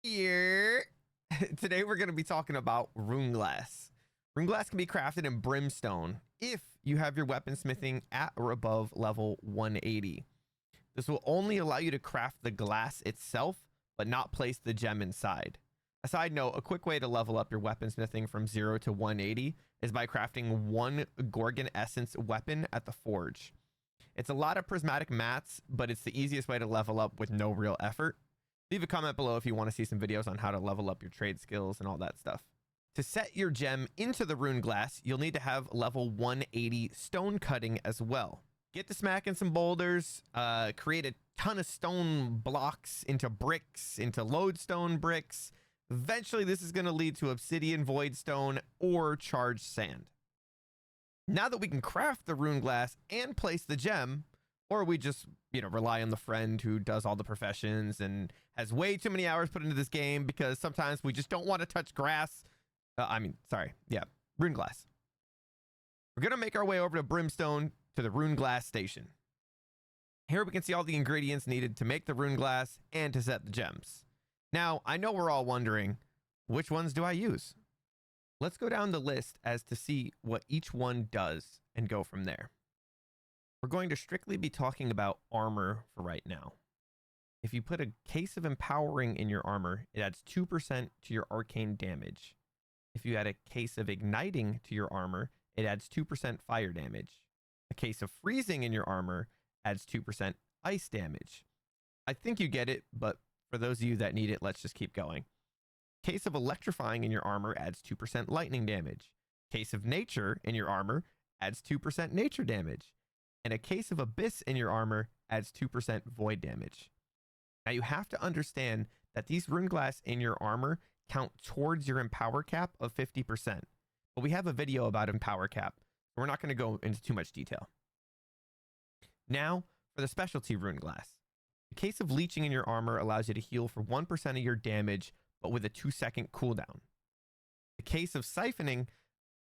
Here. Today we're going to be talking about rune glass. Rune glass can be crafted in brimstone if you have your weaponsmithing at or above level 180. This will only allow you to craft the glass itself, but not place the gem inside. A side note, a quick way to level up your weaponsmithing from 0 to 180 is by crafting one Gorgon Essence weapon at the forge. It's a lot of prismatic mats, but it's the easiest way to level up with no real effort. Leave a comment below if you want to see some videos on how to level up your trade skills and all that stuff. To set your gem into the rune glass, you'll need to have level 180 stone cutting as well. Get to smacking some boulders, create a ton of stone blocks into bricks, into lodestone bricks. Eventually, this is going to lead to obsidian void stone or charged sand. Now that we can craft the rune glass and place the gem, or we just, rely on the friend who does all the professions and has way too many hours put into this game because sometimes we just don't want to touch grass. Rune glass. We're going to make our way over to Brimstone to the rune glass station. Here we can see all the ingredients needed to make the rune glass and to set the gems. Now, I know we're all wondering, which ones do I use? Let's go down the list as to see what each one does and go from there. We're going to strictly be talking about armor for right now. If you put a case of empowering in your armor, it adds 2% to your arcane damage. If you add a case of igniting to your armor, it adds 2% fire damage. A case of freezing in your armor adds 2% ice damage. I think you get it, but for those of you that need it, let's just keep going. Case of electrifying in your armor adds 2% lightning damage. Case of nature in your armor adds 2% nature damage. And a case of abyss in your armor adds 2% void damage. Now you have to understand that these rune glass in your armor count towards your empower cap of 50%. But we have a video about empower cap, so we're not going to go into too much detail. Now for the specialty rune glass. The case of leeching in your armor allows you to heal for 1% of your damage, but with a 2-second cooldown. The case of siphoning,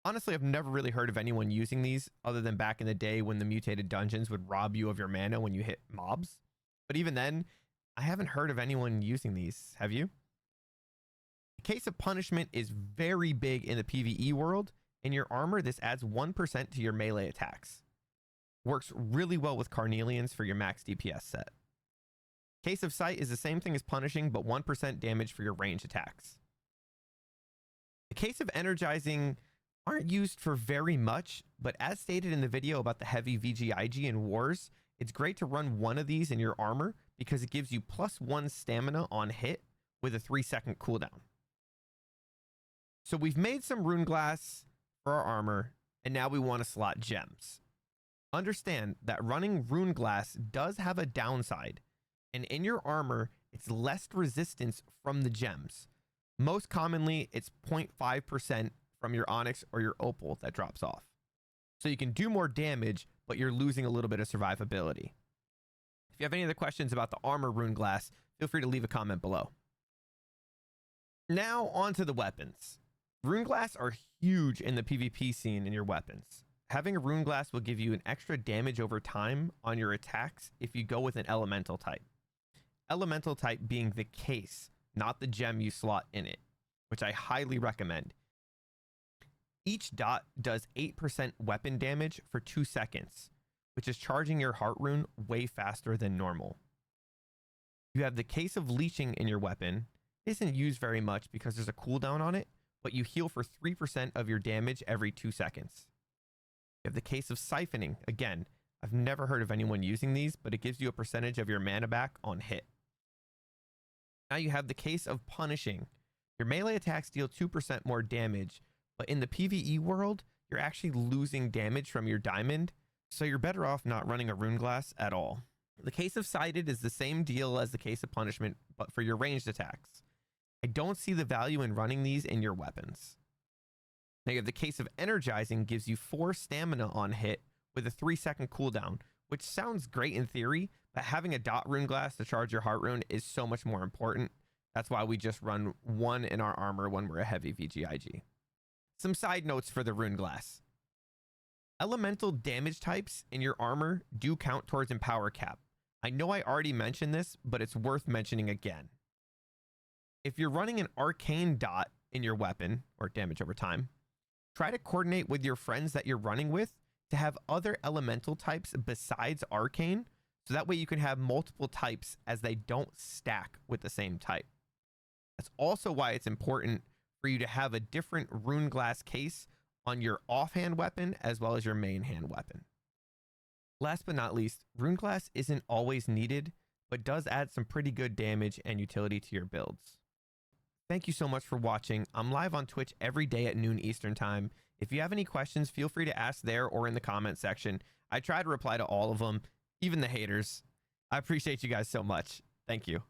honestly, I've never really heard of anyone using these other than back in the day when the mutated dungeons would rob you of your mana when you hit mobs. But even then, I haven't heard of anyone using these. Have you? The case of punishment is very big in the PvE world. In your armor, this adds 1% to your melee attacks. Works really well with Carnelians for your max DPS set. Case of sight is the same thing as punishing, but 1% damage for your range attacks. The case of energizing aren't used for very much, but as stated in the video about the heavy VGIG in wars, it's great to run one of these in your armor because it gives you +1 stamina on hit with a 3-second cooldown. So we've made some rune glass for our armor, and now we want to slot gems. Understand that running rune glass does have a downside, and in your armor, it's less resistance from the gems. Most commonly, it's 0.5% from your onyx or your opal that drops off. So you can do more damage, but you're losing a little bit of survivability. If you have any other questions about the armor rune glass, feel free to leave a comment below. Now onto the weapons. Rune glass are huge in the PvP scene in your weapons. Having a rune glass will give you an extra damage over time on your attacks if you go with an elemental type. Elemental type being the case, not the gem you slot in it, which I highly recommend. Each dot does 8% weapon damage for 2 seconds, which is charging your heart rune way faster than normal. You have the case of leeching in your weapon. It isn't used very much because there's a cooldown on it, but you heal for 3% of your damage every 2 seconds. You have the case of siphoning. Again, I've never heard of anyone using these, but it gives you a percentage of your mana back on hit. Now you have the case of punishing. Your melee attacks deal 2% more damage, but in the PvE world, you're actually losing damage from your diamond, so you're better off not running a rune glass at all. The case of sighted is the same deal as the case of punishment, but for your ranged attacks. I don't see the value in running these in your weapons. Now you have the case of energizing, gives you 4 stamina on hit with a 3-second cooldown, which sounds great in theory, but having a dot rune glass to charge your heart rune is so much more important. That's why we just run one in our armor when we're a heavy VGIG. Some side notes for the rune glass. Elemental damage types in your armor do count towards empower cap. I know I already mentioned this, but it's worth mentioning again. If you're running an arcane dot in your weapon, or damage over time, try to coordinate with your friends that you're running with to have other elemental types besides arcane, so that way you can have multiple types as they don't stack with the same type. That's also why it's important for you to have a different rune glass case on your offhand weapon as well as your main hand weapon. Last but not least, rune glass isn't always needed, but does add some pretty good damage and utility to your builds. Thank you so much for watching. I'm live on Twitch every day at noon Eastern time. If you have any questions, feel free to ask there or in the comment section. I try to reply to all of them, even the haters. I appreciate you guys so much. Thank you.